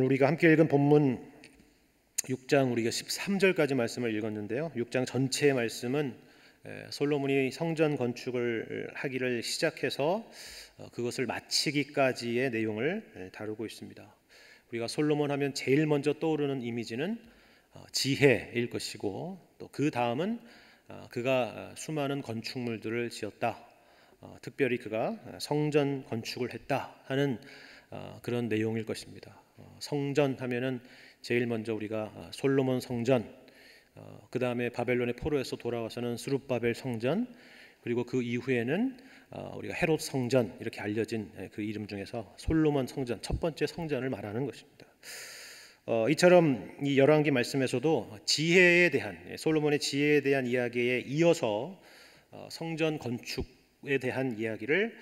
오늘 우리가 함께 읽은 본문 6장 우리가 13절까지 말씀을 읽었는데요. 6장 전체의 말씀은 솔로몬이 성전 건축을 하기를 시작해서 그것을 마치기까지의 내용을 다루고 있습니다. 우리가 솔로몬 하면 제일 먼저 떠오르는 이미지는 지혜일 것이고, 또 그 다음은 그가 수많은 건축물들을 지었다, 특별히 그가 성전 건축을 했다 하는 그런 내용일 것입니다. 성전 하면은 제일 먼저 우리가 솔로몬 성전, 그 다음에 바벨론의 포로에서 돌아와서는 스룹바벨 성전, 그리고 그 이후에는 우리가 헤롯 성전, 이렇게 알려진 그 이름 중에서 솔로몬 성전, 첫 번째 성전을 말하는 것입니다. 이처럼 이 열왕기 말씀에서도 지혜에 대한, 솔로몬의 지혜에 대한 이야기에 이어서 성전 건축에 대한 이야기를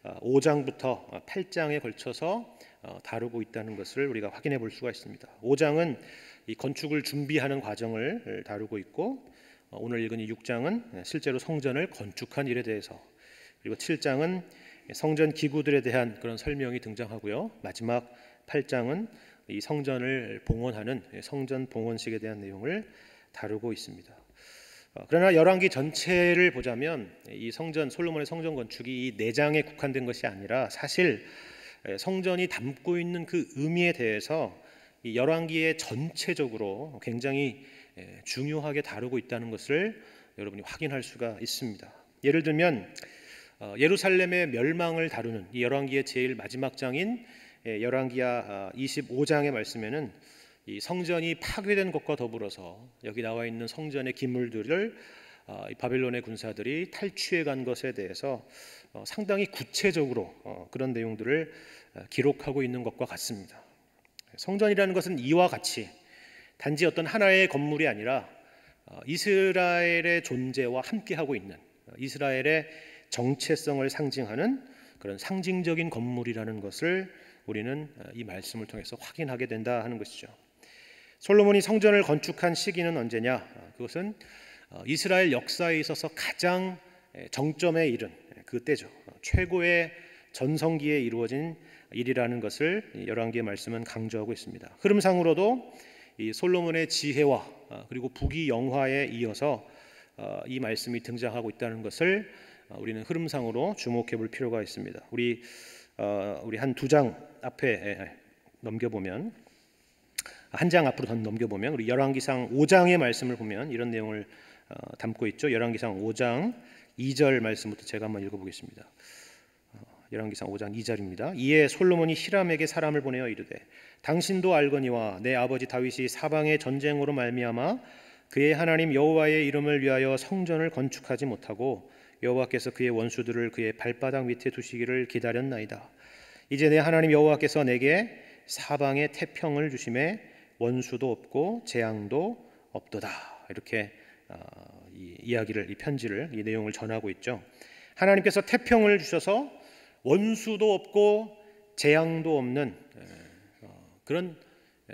5장부터 8장에 걸쳐서 다루고 있다는 것을 우리가 확인해 볼 수가 있습니다. 5장은 이 건축을 준비하는 과정을 다루고 있고, 오늘 읽은 이 6장은 실제로 성전을 건축한 일에 대해서, 그리고 7장은 성전 기구들에 대한 그런 설명이 등장하고요. 마지막 8장은 이 성전을 봉헌하는 성전 봉헌식에 대한 내용을 다루고 있습니다. 그러나 열왕기 전체를 보자면 이 성전, 솔로몬의 성전 건축이 이 4장에 국한된 것이 아니라 사실 성전이 담고 있는 그 의미에 대해서 이 열왕기에 전체적으로 굉장히 중요하게 다루고 있다는 것을 여러분이 확인할 수가 있습니다. 예를 들면 예루살렘의 멸망을 다루는 이 열왕기의 제일 마지막 장인 열왕기하 25장의 말씀에는 이 성전이 파괴된 것과 더불어서 여기 나와 있는 성전의 기물들을 바벨론의 군사들이 탈취해 간 것에 대해서 상당히 구체적으로 그런 내용들을 기록하고 있는 것과 같습니다. 성전이라는 것은 이와 같이 단지 어떤 하나의 건물이 아니라 이스라엘의 존재와 함께하고 있는, 이스라엘의 정체성을 상징하는 그런 상징적인 건물이라는 것을 우리는 이 말씀을 통해서 확인하게 된다 하는 것이죠. 솔로몬이 성전을 건축한 시기는 언제냐? 그것은 이스라엘 역사에 있어서 가장 정점에 이른 그때죠. 최고의 전성기에 이루어진 일이라는 것을 열왕기의 말씀은 강조하고 있습니다. 흐름상으로도 이 솔로몬의 지혜와 그리고 부귀영화에 이어서 이 말씀이 등장하고 있다는 것을 우리는 흐름상으로 주목해 볼 필요가 있습니다. 우리 한 2장 앞에 넘겨보면, 한 장 앞으로 더 넘겨보면 우리 열왕기상 5장의 말씀을 보면 이런 내용을 담고 있죠. 열왕기상 5장 2절 말씀부터 제가 한번 읽어보겠습니다. 열왕기상 5장 2절입니다. 이에 솔로몬이 히람에게 사람을 보내어 이르되 당신도 알거니와 내 아버지 다윗이 사방의 전쟁으로 말미암아 그의 하나님 여호와의 이름을 위하여 성전을 건축하지 못하고 여호와께서 그의 원수들을 그의 발바닥 밑에 두시기를 기다렸나이다. 이제 내 하나님 여호와께서 내게 사방에 태평을 주심에 원수도 없고 재앙도 없도다. 이렇게 이 이야기를, 이 편지를, 이 내용을 전하고 있죠. 하나님께서 태평을 주셔서 원수도 없고 재앙도 없는 그런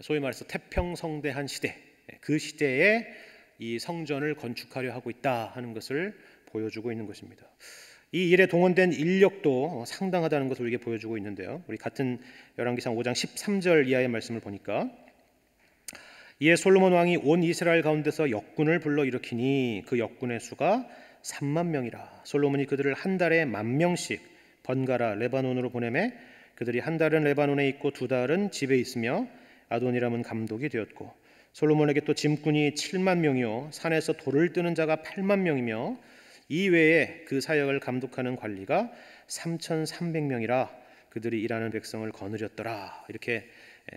소위 말해서 태평성대한 시대, 그 시대에 이 성전을 건축하려 하고 있다 하는 것을 보여주고 있는 것입니다. 이 일에 동원된 인력도 상당하다는 것을 우리에게 보여주고 있는데요. 우리 같은 열왕기상 5장 13절 이하의 말씀을 보니까 이에 솔로몬 왕이 온 이스라엘 가운데서 역군을 불러 일으키니 그 역군의 수가 3만 명이라. 솔로몬이 그들을 한 달에 10,000명씩 번갈아 레바논으로 보내매 그들이 한 달은 레바논에 있고 2달은 집에 있으며 아도니람은 감독이 되었고 솔로몬에게 또 짐꾼이 7만 명이요 산에서 돌을 뜨는 자가 8만 명이며 이외에 그 사역을 감독하는 관리가 3,300명이라 그들이 일하는 백성을 거느렸더라. 이렇게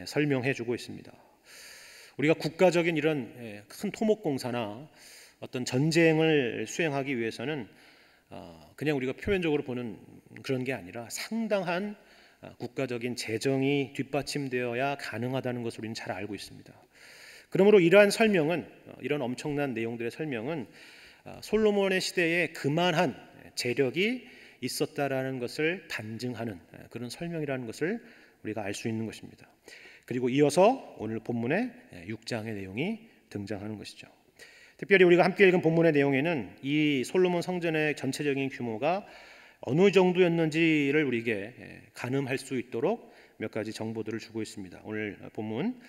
설명해주고 있습니다. 우리가 국가적인 이런 큰 토목공사나 어떤 전쟁을 수행하기 위해서는 그냥 우리가 표면적으로 보는 그런 게 아니라 상당한 국가적인 재정이 뒷받침되어야 가능하다는 것을 우리는 잘 알고 있습니다. 그러므로 이러한 설명은, 이런 엄청난 내용들의 설명은 솔로몬의 시대에 그만한 재력이 있었다라는 것을 반증하는 그런 설명이라는 것을 우리가 알 수 있는 것입니다. 그리고 이어서 오늘 본문의 6장의 내용이 등장하는 것이죠. 특별히 우리가 함께 읽은 본문의 내용에는 이 솔로몬 성전의 전체적인 규모가 어느 정도였는지를 우리에게 가늠할 수 있도록 몇 가지 정보들을 주고 있습니다. 오늘 본문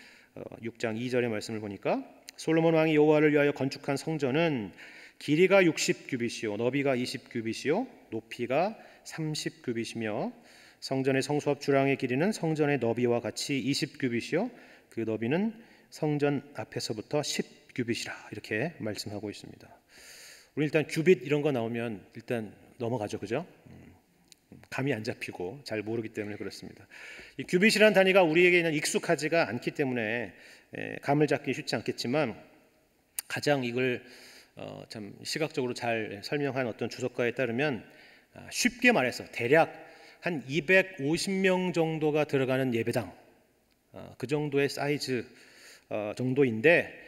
6장 2절의 말씀을 보니까 솔로몬 왕이 여호와를 위하여 건축한 성전은 길이가 60규빗이요 너비가 20규빗이요 높이가 30규빗이며 성전의 성수합 주랑의 길이는 성전의 너비와 같이 20규빗이요 그 너비는 성전 앞에서부터 10규빗이라 이렇게 말씀하고 있습니다. 우리 일단 규빗 이런 거 나오면 일단 넘어가죠, 그죠? 감이 안 잡히고 잘 모르기 때문에 그렇습니다. 이 규빗이라는 단위가 우리에게는 익숙하지가 않기 때문에 감을 잡기 쉽지 않겠지만 가장 이걸 참 시각적으로 잘 설명한 어떤 주석가에 따르면 쉽게 말해서 대략 한 250명 정도가 들어가는 예배당 그 정도의 사이즈 정도인데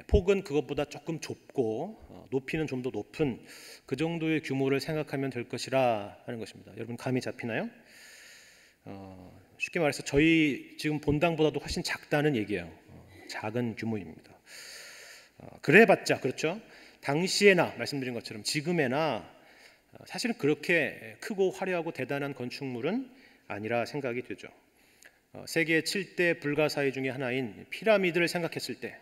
폭은 그것보다 조금 좁고 높이는 좀 더 높은 그 정도의 규모를 생각하면 될 것이라 하는 것입니다. 여러분 감이 잡히나요? 쉽게 말해서 저희 지금 본당보다도 훨씬 작다는 얘기예요. 작은 규모입니다. 그래봤자 그렇죠. 당시에나 말씀드린 것처럼 지금에나 사실은 그렇게 크고 화려하고 대단한 건축물은 아니라 생각이 되죠. 세계 7대 불가사의 중에 하나인 피라미드를 생각했을 때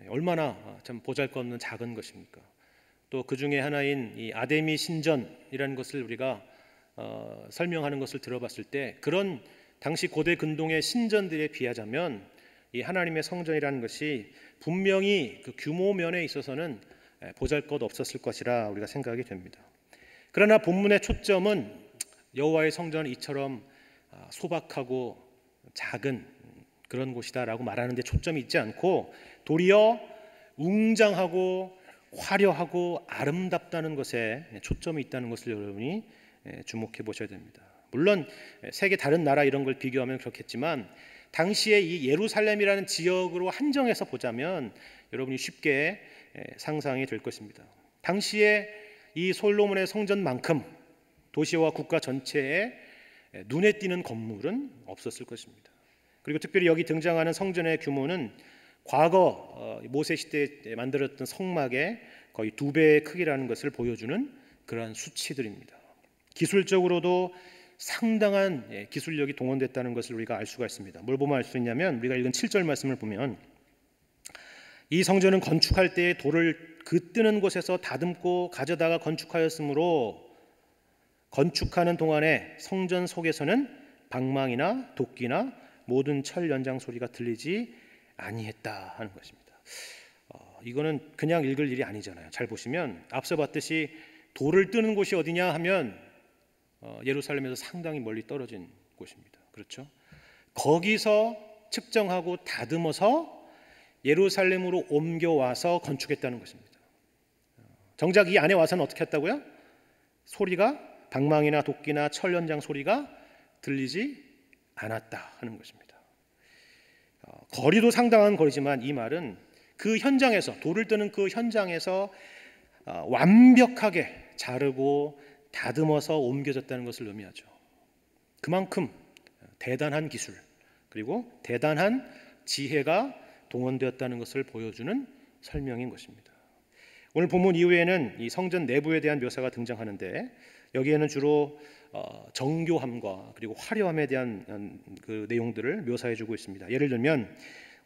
얼마나 참 보잘것없는 작은 것입니까? 또 그 중에 하나인 이 아데미 신전이라는 것을 우리가 설명하는 것을 들어봤을 때 그런 당시 고대 근동의 신전들에 비하자면 이 하나님의 성전이라는 것이 분명히 그 규모 면에 있어서는 보잘것없었을 것이라 우리가 생각이 됩니다. 그러나 본문의 초점은 여호와의 성전은 이처럼 소박하고 작은 그런 곳이다라고 말하는 데 초점이 있지 않고 도리어 웅장하고 화려하고 아름답다는 것에 초점이 있다는 것을 여러분이 주목해 보셔야 됩니다. 물론 세계 다른 나라 이런 걸 비교하면 그렇겠지만 당시에 이 예루살렘이라는 지역으로 한정해서 보자면 여러분이 쉽게 상상이 될 것입니다. 당시에 이 솔로몬의 성전만큼 도시와 국가 전체에 눈에 띄는 건물은 없었을 것입니다. 그리고 특별히 여기 등장하는 성전의 규모는 과거 모세 시대에 만들었던 성막의 거의 2배의 크기라는 것을 보여주는 그러한 수치들입니다. 기술적으로도 상당한 기술력이 동원됐다는 것을 우리가 알 수가 있습니다. 뭘 보면 알 수 있냐면 우리가 읽은 7절 말씀을 보면 이 성전은 건축할 때에 돌을 그 뜨는 곳에서 다듬고 가져다가 건축하였으므로 건축하는 동안에 성전 속에서는 방망이나 도끼나 모든 철 연장 소리가 들리지 아니했다 하는 것입니다. 이거는 그냥 읽을 일이 아니잖아요. 잘 보시면 앞서 봤듯이 돌을 뜨는 곳이 어디냐 하면 예루살렘에서 상당히 멀리 떨어진 곳입니다. 그렇죠? 거기서 측정하고 다듬어서 예루살렘으로 옮겨와서 건축했다는 것입니다. 정작 이 안에 와서는 어떻게 했다고요? 소리가 방망이나 도끼나 철 연장 소리가 들리지 않았다 하는 것입니다. 거리도 상당한 거리지만 이 말은 그 현장에서 돌을 뜨는 그 현장에서 완벽하게 자르고 다듬어서 옮겨졌다는 것을 의미하죠. 그만큼 대단한 기술 그리고 대단한 지혜가 동원되었다는 것을 보여주는 설명인 것입니다. 오늘 본문 이후에는 이 성전 내부에 대한 묘사가 등장하는데 여기에는 주로 정교함과 그리고 화려함에 대한 그 내용들을 묘사해주고 있습니다. 예를 들면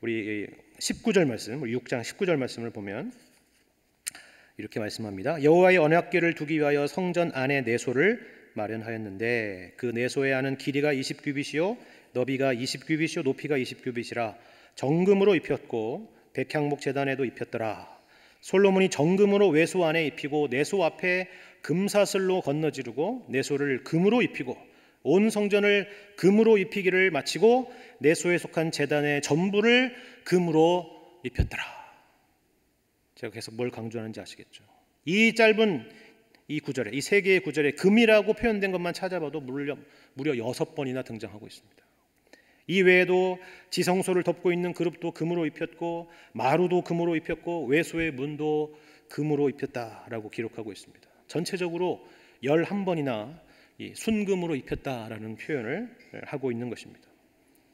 우리 19절 말씀, 우리 6장 19절 말씀을 보면 이렇게 말씀합니다. 여호와의 언약궤를 두기 위하여 성전 안에 내소를 마련하였는데 그 내소의 안은 길이가 20규빗이요 너비가 20규빗이요 높이가 20규빗이라 정금으로 입혔고 백향목 제단에도 입혔더라. 솔로몬이 정금으로 외소 안에 입히고 내소 앞에 금사슬로 건너지르고 내소를 금으로 입히고 온 성전을 금으로 입히기를 마치고 내소에 속한 제단의 전부를 금으로 입혔더라. 제가 계속 뭘 강조하는지 아시겠죠? 이 짧은 이 구절에 이 세 개의 구절에 금이라고 표현된 것만 찾아봐도 무려 6번이나 등장하고 있습니다. 이 외에도 지성소를 덮고 있는 그룹도 금으로 입혔고 마루도 금으로 입혔고 외소의 문도 금으로 입혔다라고 기록하고 있습니다. 전체적으로 11번이나 이 순금으로 입혔다라는 표현을 하고 있는 것입니다.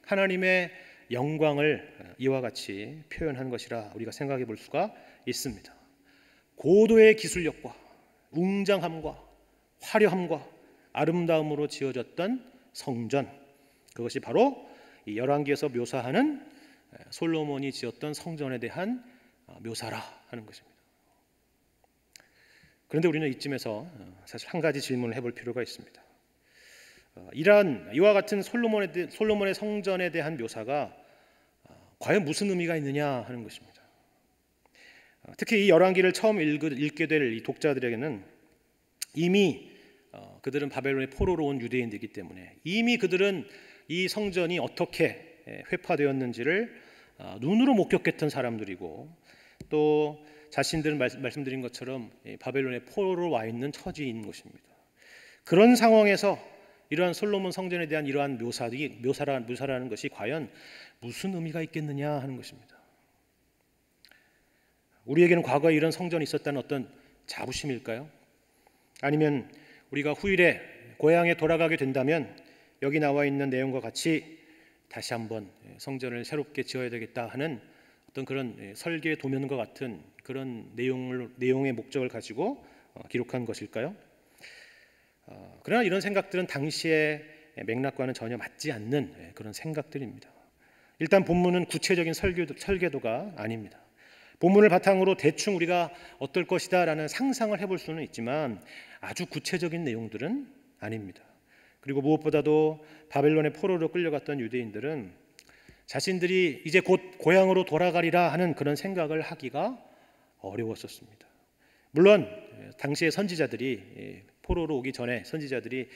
하나님의 영광을 이와 같이 표현한 것이라 우리가 생각해 볼 수가 있습니다. 고도의 기술력과 웅장함과 화려함과 아름다움으로 지어졌던 성전, 그것이 바로 이 열왕기에서 묘사하는 솔로몬이 지었던 성전에 대한 묘사라 하는 것입니다. 그런데 우리는 이쯤에서 사실 한 가지 질문을 해볼 필요가 있습니다. 이와 같은 솔로몬의 성전에 대한 묘사가 과연 무슨 의미가 있느냐 하는 것입니다. 특히 이 열왕기를 처음 읽게 될 이 독자들에게는 이미 그들은 바벨론의 포로로 온 유대인들이기 때문에 이미 그들은 이 성전이 어떻게 회파되었는지를 눈으로 목격했던 사람들이고, 또 자신들은 말씀드린 것처럼 바벨론의 포로로 와 있는 처지인 것입니다. 그런 상황에서 이러한 솔로몬 성전에 대한 이러한 묘사라는 것이 과연 무슨 의미가 있겠느냐 하는 것입니다. 우리에게는 과거에 이런 성전이 있었다는 어떤 자부심일까요? 아니면 우리가 후일에 고향에 돌아가게 된다면 여기 나와 있는 내용과 같이 다시 한번 성전을 새롭게 지어야 되겠다 하는 어떤 그런 설계의 도면과 같은 그런 내용의 목적을 가지고 기록한 것일까요? 그러나 이런 생각들은 당시의 맥락과는 전혀 맞지 않는 그런 생각들입니다. 일단 본문은 구체적인 설계도가 아닙니다. 본문을 바탕으로 대충 우리가 어떨 것이다 라는 상상을 해볼 수는 있지만 아주 구체적인 내용들은 아닙니다. 그리고 무엇보다도 바벨론의 포로로 끌려갔던 유대인들은 자신들이 이제 곧 고향으로 돌아가리라 하는 그런 생각을 하기가 어려웠었습니다. 물론 당시의 선지자들이, 포로로 오기 전에 선지자들이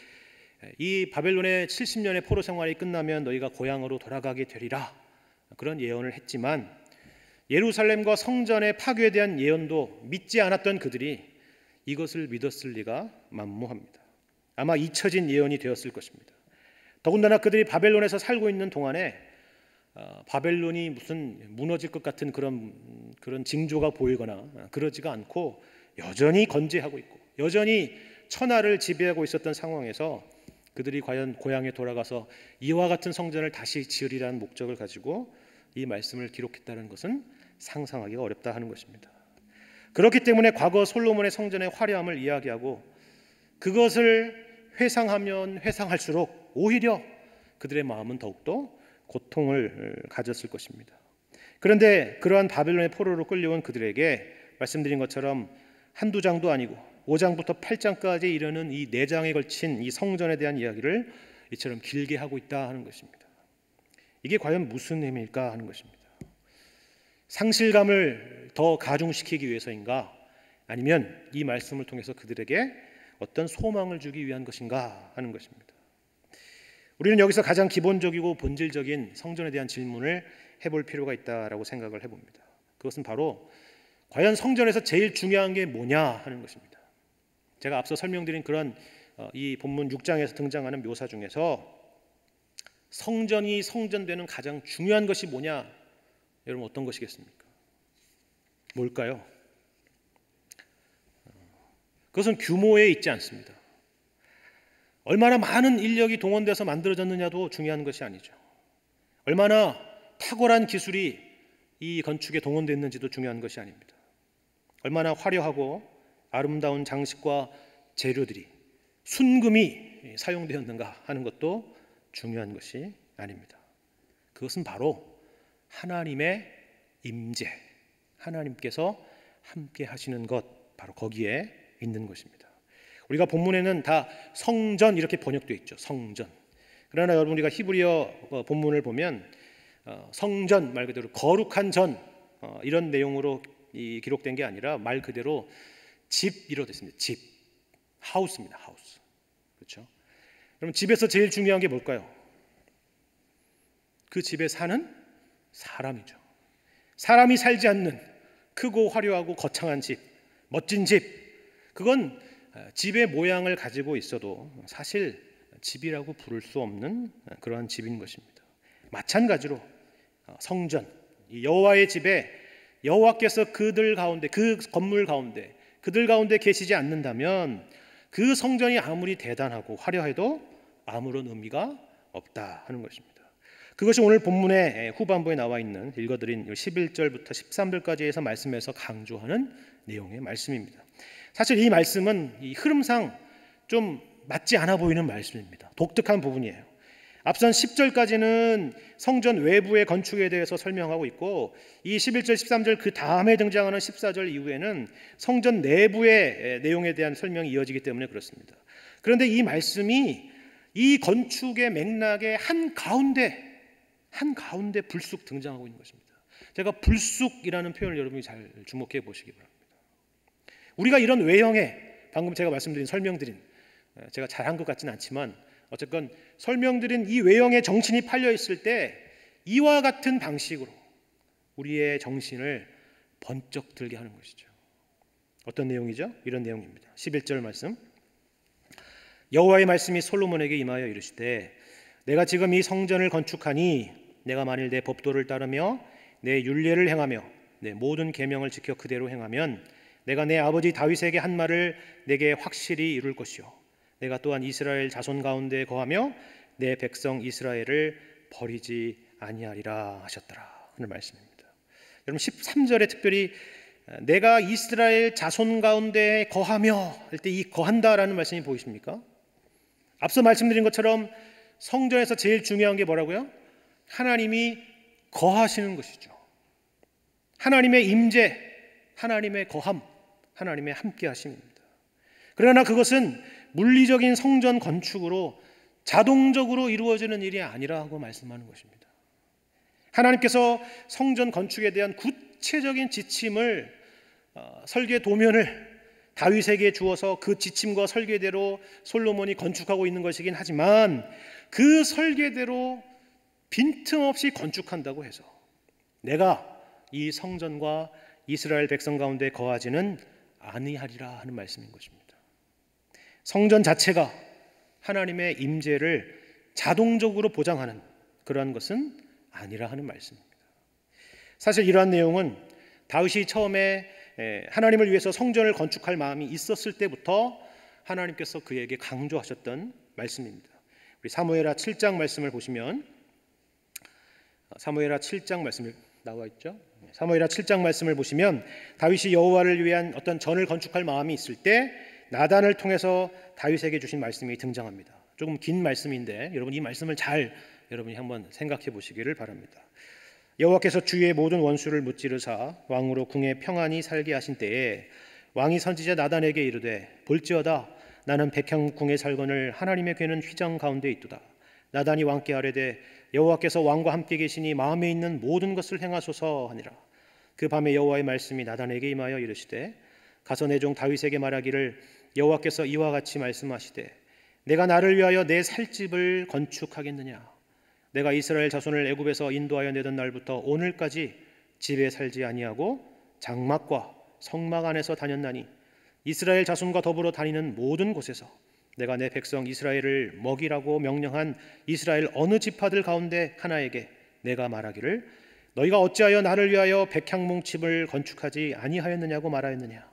이 바벨론의 70년의 포로 생활이 끝나면 너희가 고향으로 돌아가게 되리라 그런 예언을 했지만, 예루살렘과 성전의 파괴에 대한 예언도 믿지 않았던 그들이 이것을 믿었을 리가 만무합니다. 아마 잊혀진 예언이 되었을 것입니다. 더군다나 그들이 바벨론에서 살고 있는 동안에 바벨론이 무슨 무너질 것 같은 그런 징조가 보이거나 그러지가 않고 여전히 건재하고 있고 여전히 천하를 지배하고 있었던 상황에서 그들이 과연 고향에 돌아가서 이와 같은 성전을 다시 지으리라는 목적을 가지고 이 말씀을 기록했다는 것은 상상하기가 어렵다 하는 것입니다. 그렇기 때문에 과거 솔로몬의 성전의 화려함을 이야기하고 그것을 회상하면 회상할수록 오히려 그들의 마음은 더욱더 고통을 가졌을 것입니다. 그런데 그러한 바벨론의 포로로 끌려온 그들에게 말씀드린 것처럼 한두 장도 아니고 5장부터 8장까지 이르는 이 4장에 걸친 이 성전에 대한 이야기를 이처럼 길게 하고 있다 하는 것입니다. 이게 과연 무슨 의미일까 하는 것입니다. 상실감을 더 가중시키기 위해서인가, 아니면 이 말씀을 통해서 그들에게 어떤 소망을 주기 위한 것인가 하는 것입니다. 우리는 여기서 가장 기본적이고 본질적인 성전에 대한 질문을 해볼 필요가 있다라고 생각을 해봅니다. 그것은 바로 과연 성전에서 제일 중요한 게 뭐냐 하는 것입니다. 제가 앞서 설명드린 그런 이 본문 6장에서 등장하는 묘사 중에서 성전이 성전되는 가장 중요한 것이 뭐냐, 여러분 어떤 것이겠습니까? 뭘까요? 그것은 규모에 있지 않습니다. 얼마나 많은 인력이 동원돼서 만들어졌느냐도 중요한 것이 아니죠. 얼마나 탁월한 기술이 이 건축에 동원됐는지도 중요한 것이 아닙니다. 얼마나 화려하고 아름다운 장식과 재료들이, 순금이 사용되었는가 하는 것도 중요한 것이 아닙니다. 그것은 바로 하나님의 임재, 하나님께서 함께 하시는 것, 바로 거기에 있는 것입니다. 우리가 본문에는 다 성전 이렇게 번역되어 있죠. 성전. 그러나 여러분, 우리가 히브리어 본문을 보면 성전 말 그대로 거룩한 전, 이런 내용으로 기록된 게 아니라 말 그대로 집이로 됐습니다. 집, 하우스입니다. 하우스. 그렇죠? 그럼 집에서 제일 중요한 게 뭘까요? 그 집에 사는 사람이죠. 사람이 살지 않는 크고 화려하고 거창한 집, 멋진 집, 그건 집의 모양을 가지고 있어도 사실 집이라고 부를 수 없는 그러한 집인 것입니다. 마찬가지로 성전, 여호와의 집에 여호와께서 그들 가운데, 그 건물 가운데, 그들 가운데 계시지 않는다면 그 성전이 아무리 대단하고 화려해도 아무런 의미가 없다 하는 것입니다. 그것이 오늘 본문의 후반부에 나와 있는 읽어드린 11절부터 13절까지에서 말씀에서 강조하는 내용의 말씀입니다. 사실 이 말씀은 이 흐름상 좀 맞지 않아 보이는 말씀입니다. 독특한 부분이에요. 앞선 10절까지는 성전 외부의 건축에 대해서 설명하고 있고, 이 11절, 13절 그 다음에 등장하는 14절 이후에는 성전 내부의 내용에 대한 설명이 이어지기 때문에 그렇습니다. 그런데 이 말씀이 이 건축의 맥락의 한가운데 불쑥 등장하고 있는 것입니다. 제가 불쑥이라는 표현을 여러분이 잘 주목해 보시기 바랍니다. 우리가 이런 외형의, 방금 제가 말씀드린 설명드린, 제가 잘한 것 같지는 않지만 어쨌건 설명드린 이 외형의 정신이 팔려 있을 때 이와 같은 방식으로 우리의 정신을 번쩍 들게 하는 것이죠. 어떤 내용이죠? 이런 내용입니다. 11절 말씀. 여호와의 말씀이 솔로몬에게 임하여 이르시되 내가 지금 이 성전을 건축하니 내가 만일 내 법도를 따르며 내 율례를 행하며 내 모든 계명을 지켜 그대로 행하면 내가 내 아버지 다윗에게 한 말을 내게 확실히 이룰 것이요 내가 또한 이스라엘 자손 가운데 거하며 내 백성 이스라엘을 버리지 아니하리라 하셨더라 하는 말씀입니다. 여러분 13절에 특별히 내가 이스라엘 자손 가운데 거하며 할 때 이 거한다라는 말씀이 보이십니까? 앞서 말씀드린 것처럼 성전에서 제일 중요한 게 뭐라고요? 하나님이 거하시는 것이죠. 하나님의 임재, 하나님의 거함, 하나님의 함께 하심입니다. 그러나 그것은 물리적인 성전 건축으로 자동적으로 이루어지는 일이 아니라고 말씀하는 것입니다. 하나님께서 성전 건축에 대한 구체적인 지침을 설계 도면을 다윗에게 주어서 그 지침과 설계대로 솔로몬이 건축하고 있는 것이긴 하지만 그 설계대로 빈틈없이 건축한다고 해서 내가 이 성전과 이스라엘 백성 가운데 거하지는 아니하리라 하는 말씀인 것입니다. 성전 자체가 하나님의 임재를 자동적으로 보장하는 그러한 것은 아니라 하는 말씀입니다. 사실 이러한 내용은 다윗이 처음에 하나님을 위해서 성전을 건축할 마음이 있었을 때부터 하나님께서 그에게 강조하셨던 말씀입니다. 우리 사무엘하 7장 말씀을 보시면 사무엘하 7장 말씀이 나와 있죠. 사무엘하 7장 말씀을 보시면 다윗이 여호와를 위한 어떤 전을 건축할 마음이 있을 때 나단을 통해서 다윗에게 주신 말씀이 등장합니다. 조금 긴 말씀인데 여러분 이 말씀을 잘 여러분이 한번 생각해 보시기를 바랍니다. 여호와께서 주의 모든 원수를 무찌르사 왕으로 궁에 평안히 살게 하신 때에 왕이 선지자 나단에게 이르되 볼지어다 나는 백향궁에 살거늘 하나님의 궤는 휘장 가운데 있도다. 나단이 왕께 아뢰되 여호와께서 왕과 함께 계시니 마음에 있는 모든 것을 행하소서 하니라. 그 밤에 여호와의 말씀이 나단에게 임하여 이르시되 가서 내 종 다윗에게 말하기를 여호와께서 이와 같이 말씀하시되 내가 나를 위하여 내 살집을 건축하겠느냐. 내가 이스라엘 자손을 애굽에서 인도하여 내던 날부터 오늘까지 집에 살지 아니하고 장막과 성막 안에서 다녔나니 이스라엘 자손과 더불어 다니는 모든 곳에서 내가 내 백성 이스라엘을 먹이라고 명령한 이스라엘 어느 지파들 가운데 하나에게 내가 말하기를 너희가 어찌하여 나를 위하여 백향목집을 건축하지 아니하였느냐고 말하였느냐.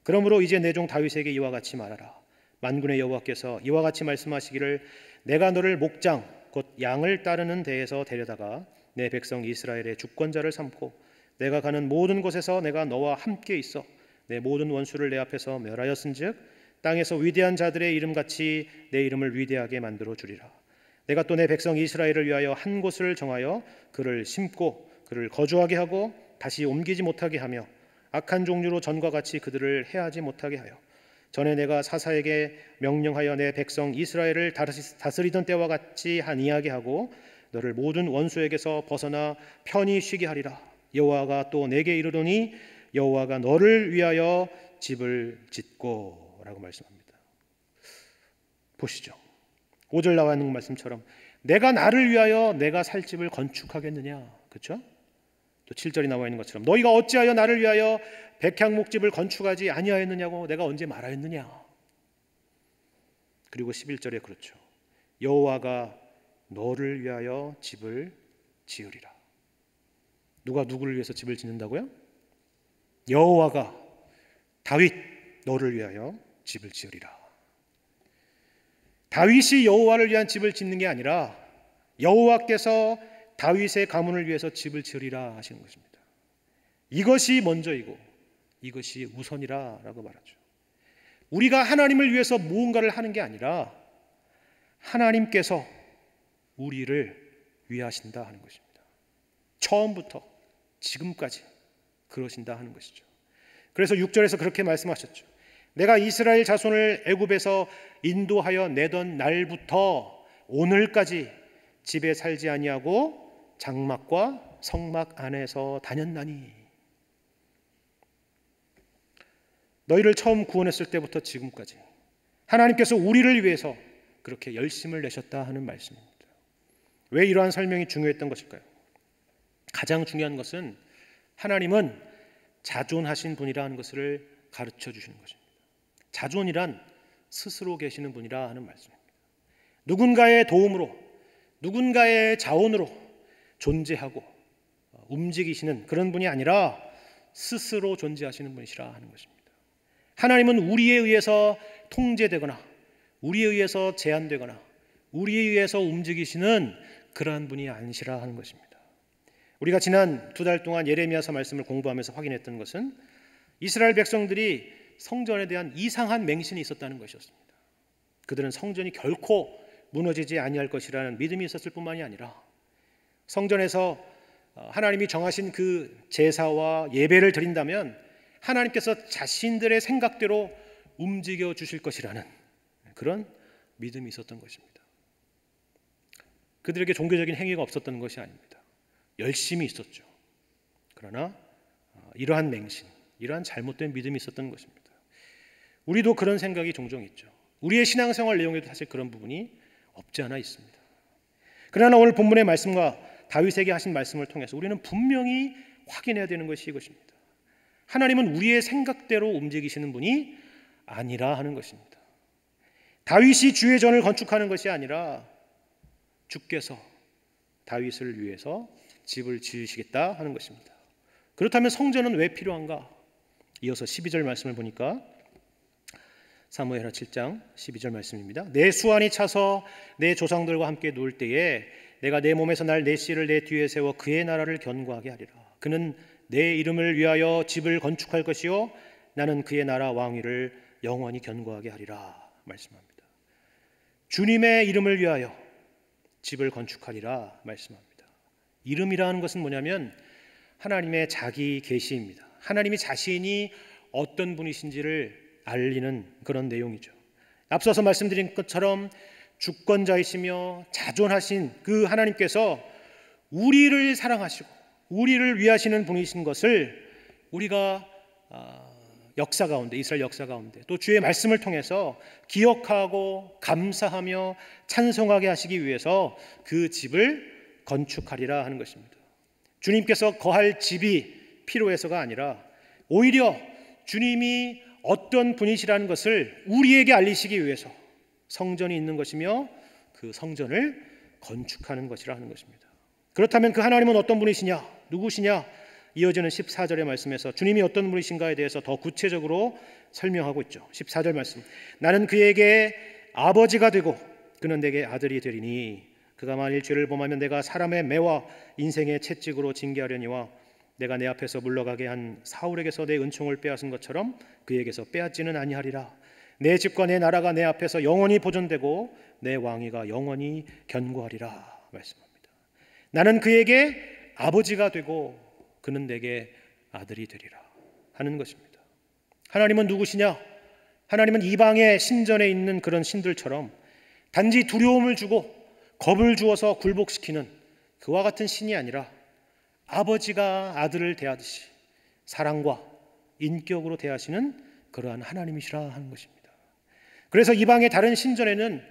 그러므로 이제 내 종 다윗에게 이와 같이 말하라. 만군의 여호와께서 이와 같이 말씀하시기를 내가 너를 목장 곧 양을 따르는 데에서 데려다가 내 백성 이스라엘의 주권자를 삼고 내가 가는 모든 곳에서 내가 너와 함께 있어 내 모든 원수를 내 앞에서 멸하였은즉 땅에서 위대한 자들의 이름같이 내 이름을 위대하게 만들어 주리라. 내가 또 내 백성 이스라엘을 위하여 한 곳을 정하여 그를 심고 그를 거주하게 하고 다시 옮기지 못하게 하며 악한 종류로 전과 같이 그들을 해하지 못하게 하여 전에 내가 사사에게 명령하여 내 백성 이스라엘을 다스리던 때와 같이 아니하게 하고 너를 모든 원수에게서 벗어나 편히 쉬게 하리라. 여호와가 또 내게 이르노니 여호와가 너를 위하여 집을 짓고 라고 말씀합니다. 보시죠. 5절 나와 있는 말씀처럼 내가 나를 위하여 내가 살 집을 건축하겠느냐. 그렇죠? 또 7절이 나와 있는 것처럼 너희가 어찌하여 나를 위하여 백향목집을 건축하지 아니하였느냐고 내가 언제 말하였느냐. 그리고 11절에 그렇죠. 여호와가 너를 위하여 집을 지으리라. 누가 누구를 위해서 집을 짓는다고요? 여호와가 다윗 너를 위하여 집을 지으리라. 다윗이 여호와를 위한 집을 짓는 게 아니라 여호와께서 다윗의 가문을 위해서 집을 지으리라 하시는 것입니다. 이것이 먼저이고 이것이 우선이라고 말하죠. 우리가 하나님을 위해서 무언가를 하는 게 아니라 하나님께서 우리를 위하신다 하는 것입니다. 처음부터 지금까지 그러신다 하는 것이죠. 그래서 6절에서 그렇게 말씀하셨죠. 내가 이스라엘 자손을 애굽에서 인도하여 내던 날부터 오늘까지 집에 살지 아니하고 장막과 성막 안에서 다녔나니. 너희를 처음 구원했을 때부터 지금까지 하나님께서 우리를 위해서 그렇게 열심을 내셨다 하는 말씀입니다. 왜 이러한 설명이 중요했던 것일까요? 가장 중요한 것은 하나님은 자존하신 분이라는 것을 가르쳐 주시는 것입니다. 자존이란 스스로 계시는 분이라 하는 말씀입니다. 누군가의 도움으로, 누군가의 자원으로 존재하고 움직이시는 그런 분이 아니라 스스로 존재하시는 분이시라 하는 것입니다. 하나님은 우리에 의해서 통제되거나 우리에 의해서 제한되거나 우리에 의해서 움직이시는 그러한 분이 아니시라 하는 것입니다. 우리가 지난 2달 동안 예레미야서 말씀을 공부하면서 확인했던 것은 이스라엘 백성들이 성전에 대한 이상한 맹신이 있었다는 것이었습니다. 그들은 성전이 결코 무너지지 아니할 것이라는 믿음이 있었을 뿐만이 아니라 성전에서 하나님이 정하신 그 제사와 예배를 드린다면 하나님께서 자신들의 생각대로 움직여 주실 것이라는 그런 믿음이 있었던 것입니다. 그들에게 종교적인 행위가 없었던 것이 아닙니다. 열심히 있었죠. 그러나 이러한 맹신, 이러한 잘못된 믿음이 있었던 것입니다. 우리도 그런 생각이 종종 있죠. 우리의 신앙생활 내용에도 사실 그런 부분이 없지 않아 있습니다. 그러나 오늘 본문의 말씀과 다윗에게 하신 말씀을 통해서 우리는 분명히 확인해야 되는 것이 이것입니다. 하나님은 우리의 생각대로 움직이시는 분이 아니라 하는 것입니다. 다윗이 주의 전을 건축하는 것이 아니라 주께서 다윗을 위해서 집을 지으시겠다 하는 것입니다. 그렇다면 성전은 왜 필요한가? 이어서 12절 말씀을 보니까 사무엘하 7장 12절 말씀입니다. 내 수완이 차서 내 조상들과 함께 누울 때에 내가 내 몸에서 날 내 씨를 내 뒤에 세워 그의 나라를 견고하게 하리라. 그는 내 이름을 위하여 집을 건축할 것이요 나는 그의 나라 왕위를 영원히 견고하게 하리라 말씀합니다. 주님의 이름을 위하여 집을 건축하리라 말씀합니다. 이름이라는 것은 뭐냐면 하나님의 자기 계시입니다. 하나님이 자신이 어떤 분이신지를 알리는 그런 내용이죠. 앞서서 말씀드린 것처럼 주권자이시며 자존하신 그 하나님께서 우리를 사랑하시고 우리를 위하시는 분이신 것을 우리가 역사 가운데, 이스라엘 역사 가운데 또 주의 말씀을 통해서 기억하고 감사하며 찬송하게 하시기 위해서 그 집을 건축하리라 하는 것입니다. 주님께서 거할 집이 필요해서가 아니라 오히려 주님이 어떤 분이시라는 것을 우리에게 알리시기 위해서 성전이 있는 것이며 그 성전을 건축하는 것이라 하는 것입니다. 그렇다면 그 하나님은 어떤 분이시냐? 누구시냐? 이어지는 14절의 말씀에서 주님이 어떤 분이신가에 대해서 더 구체적으로 설명하고 있죠. 14절 말씀. 나는 그에게 아버지가 되고 그는 내게 아들이 되리니 그가 만일 죄를 범하면 내가 사람의 매와 인생의 채찍으로 징계하려니와 내가 내 앞에서 물러가게 한 사울에게서 내 은총을 빼앗은 것처럼 그에게서 빼앗지는 아니하리라. 내 집과 내 나라가 내 앞에서 영원히 보존되고 내 왕위가 영원히 견고하리라 말씀합니다. 나는 그에게 아버지가 되고 그는 내게 아들이 되리라 하는 것입니다. 하나님은 누구시냐? 하나님은 이방의 신전에 있는 그런 신들처럼 단지 두려움을 주고 겁을 주어서 굴복시키는 그와 같은 신이 아니라 아버지가 아들을 대하듯이 사랑과 인격으로 대하시는 그러한 하나님이시라 하는 것입니다. 그래서 이방의 다른 신전에는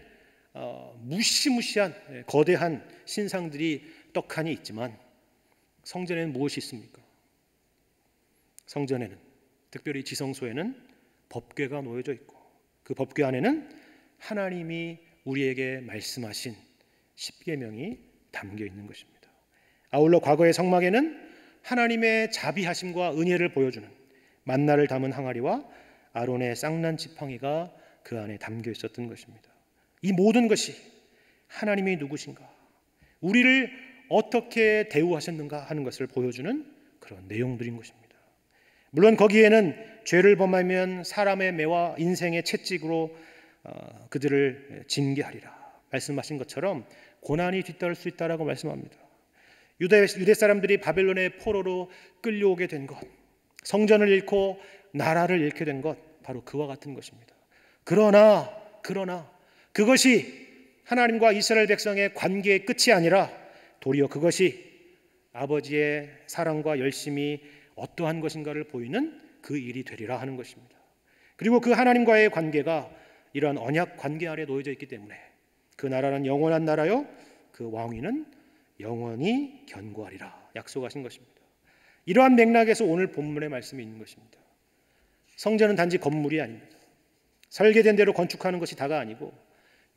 무시무시한 거대한 신상들이 떡하니 있지만 성전에는 무엇이 있습니까? 성전에는, 특별히 지성소에는 법궤가 놓여져 있고 그 법궤 안에는 하나님이 우리에게 말씀하신 십계명이 담겨 있는 것입니다. 아울러 과거의 성막에는 하나님의 자비하심과 은혜를 보여주는 만나를 담은 항아리와 아론의 쌍난 지팡이가 그 안에 담겨 있었던 것입니다. 이 모든 것이 하나님이 누구신가, 우리를 어떻게 대우하셨는가 하는 것을 보여주는 그런 내용들인 것입니다. 물론 거기에는 죄를 범하면 사람의 매와 인생의 채찍으로 그들을 징계하리라 말씀하신 것처럼 고난이 뒤따를 수 있다라고 말씀합니다. 유대 사람들이 바벨론의 포로로 끌려오게 된 것, 성전을 잃고 나라를 잃게 된 것, 바로 그와 같은 것입니다. 그러나 그것이 하나님과 이스라엘 백성의 관계의 끝이 아니라 도리어 그것이 아버지의 사랑과 열심이 어떠한 것인가를 보이는 그 일이 되리라 하는 것입니다. 그리고 그 하나님과의 관계가 이러한 언약 관계 아래 놓여져 있기 때문에 그 나라는 영원한 나라요, 그 왕위는 영원히 견고하리라 약속하신 것입니다. 이러한 맥락에서 오늘 본문의 말씀이 있는 것입니다. 성전은 단지 건물이 아닙니다. 설계된 대로 건축하는 것이 다가 아니고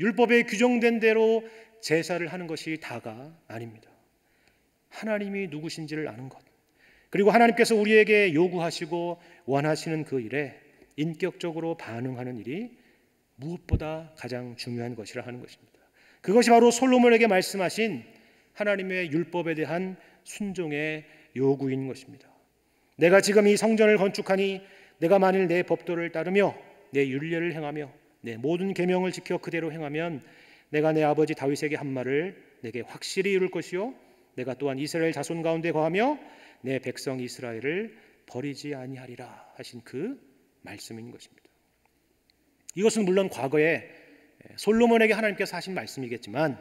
율법에 규정된 대로 제사를 하는 것이 다가 아닙니다. 하나님이 누구신지를 아는 것, 그리고 하나님께서 우리에게 요구하시고 원하시는 그 일에 인격적으로 반응하는 일이 무엇보다 가장 중요한 것이라 하는 것입니다. 그것이 바로 솔로몬에게 말씀하신 하나님의 율법에 대한 순종의 요구인 것입니다. 내가 지금 이 성전을 건축하니 내가 만일 내 법도를 따르며 내 율례를 행하며 내 모든 계명을 지켜 그대로 행하면 내가 내 아버지 다윗에게 한 말을 내게 확실히 이룰 것이요 내가 또한 이스라엘 자손 가운데 거하며 내 백성 이스라엘을 버리지 아니하리라 하신 그 말씀인 것입니다. 이것은 물론 과거에 솔로몬에게 하나님께서 하신 말씀이겠지만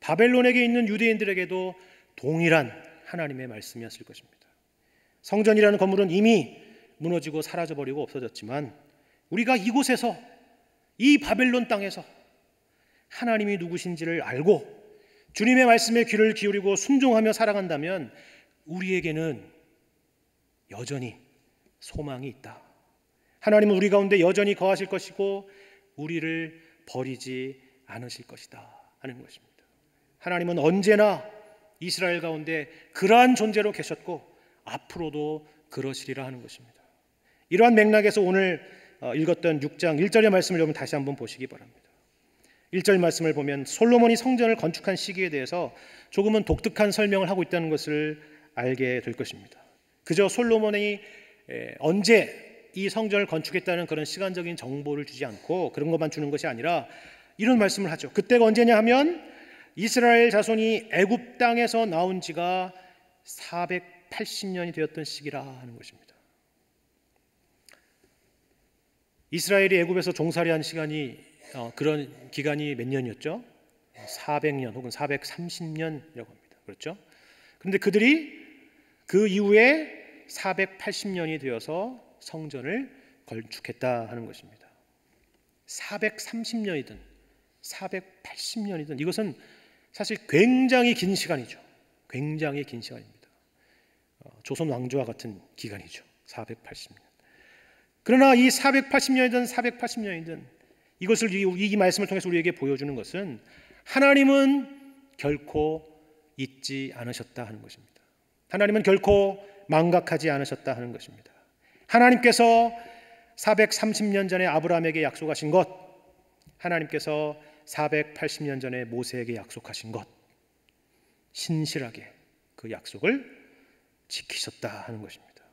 바벨론에게 있는 유대인들에게도 동일한 하나님의 말씀이었을 것입니다. 성전이라는 건물은 이미 무너지고 사라져버리고 없어졌지만 우리가 이곳에서, 이 바벨론 땅에서 하나님이 누구신지를 알고 주님의 말씀에 귀를 기울이고 순종하며 살아간다면 우리에게는 여전히 소망이 있다. 하나님은 우리 가운데 여전히 거하실 것이고 우리를 버리지 않으실 것이다 하는 것입니다. 하나님은 언제나 이스라엘 가운데 그러한 존재로 계셨고 앞으로도 그러시리라 하는 것입니다. 이러한 맥락에서 오늘 읽었던 6장 1절의 말씀을 여러분 다시 한번 보시기 바랍니다. 1절 말씀을 보면 솔로몬이 성전을 건축한 시기에 대해서 조금은 독특한 설명을 하고 있다는 것을 알게 될 것입니다. 그저 솔로몬이 언제 이 성전을 건축했다는 그런 시간적인 정보를 주지 않고 그런 것만 주는 것이 아니라 이런 말씀을 하죠. 그때가 언제냐 하면 이스라엘 자손이 애굽 땅에서 나온 지가 480년이 되었던 시기라 하는 것입니다. 이스라엘이 애굽에서 종살이한 시간이 그런 기간이 몇 년이었죠? 400년 혹은 430년이라고 합니다. 그렇죠? 그런데 그들이 그 이후에 480년이 되어서 성전을 건축했다 하는 것입니다. 430년이든 480년이든 이것은 사실 굉장히 긴 시간이죠. 굉장히 긴 시간입니다. 조선 왕조와 같은 기간이죠. 480년. 그러나 이 480년이든 480년이든 이것을 이 말씀을 통해서 우리에게 보여주는 것은 하나님은 결코 잊지 않으셨다 하는 것입니다. 하나님은 결코 망각하지 않으셨다 하는 것입니다. 하나님께서 430년 전에 아브라함에게 약속하신 것, 하나님께서 480년 전에 모세에게 약속하신 것, 신실하게 그 약속을 지키셨다 하는 것입니다.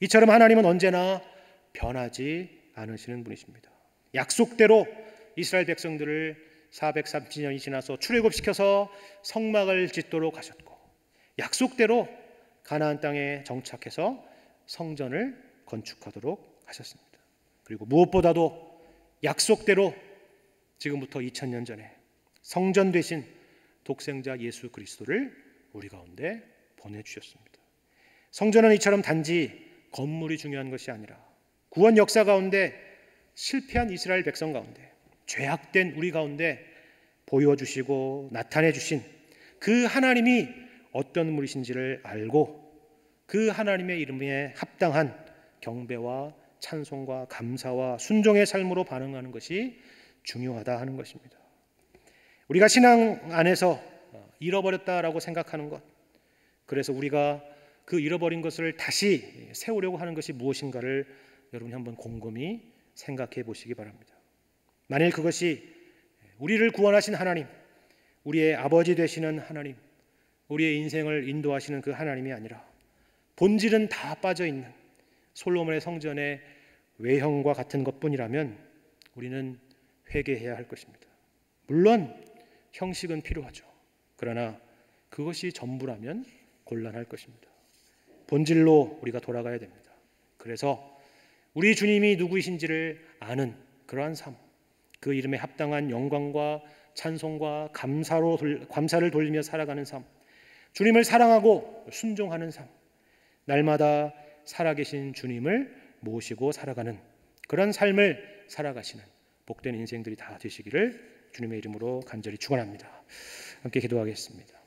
이처럼 하나님은 언제나 변하지 않으시는 분이십니다. 약속대로 이스라엘 백성들을 430년이 지나서 출애굽시켜서 성막을 짓도록 하셨고 약속대로 가나안 땅에 정착해서 성전을 건축하도록 하셨습니다. 그리고 무엇보다도 약속대로 지금부터 2000년 전에 성전 되신 독생자 예수 그리스도를 우리 가운데 보내주셨습니다. 성전은 이처럼 단지 건물이 중요한 것이 아니라 구원 역사 가운데 실패한 이스라엘 백성 가운데 죄악된 우리 가운데 보여주시고 나타내 주신 그 하나님이 어떤 분이신지를 알고 그 하나님의 이름에 합당한 경배와 찬송과 감사와 순종의 삶으로 반응하는 것이 중요하다 하는 것입니다. 우리가 신앙 안에서 잃어버렸다라고 생각하는 것, 그래서 우리가 그 잃어버린 것을 다시 세우려고 하는 것이 무엇인가를 여러분이 한번 곰곰이 생각해 보시기 바랍니다. 만일 그것이 우리를 구원하신 하나님, 우리의 아버지 되시는 하나님, 우리의 인생을 인도하시는 그 하나님이 아니라 본질은 다 빠져있는 솔로몬의 성전의 외형과 같은 것뿐이라면 우리는 회개해야 할 것입니다. 물론 형식은 필요하죠. 그러나 그것이 전부라면 곤란할 것입니다. 본질로 우리가 돌아가야 됩니다. 그래서 우리 주님이 누구이신지를 아는 그러한 삶, 그 이름에 합당한 영광과 찬송과 감사를 돌리며 살아가는 삶, 주님을 사랑하고 순종하는 삶, 날마다 살아계신 주님을 모시고 살아가는 그런 삶을 살아가시는 복된 인생들이 다 되시기를 주님의 이름으로 간절히 축원합니다. 함께 기도하겠습니다.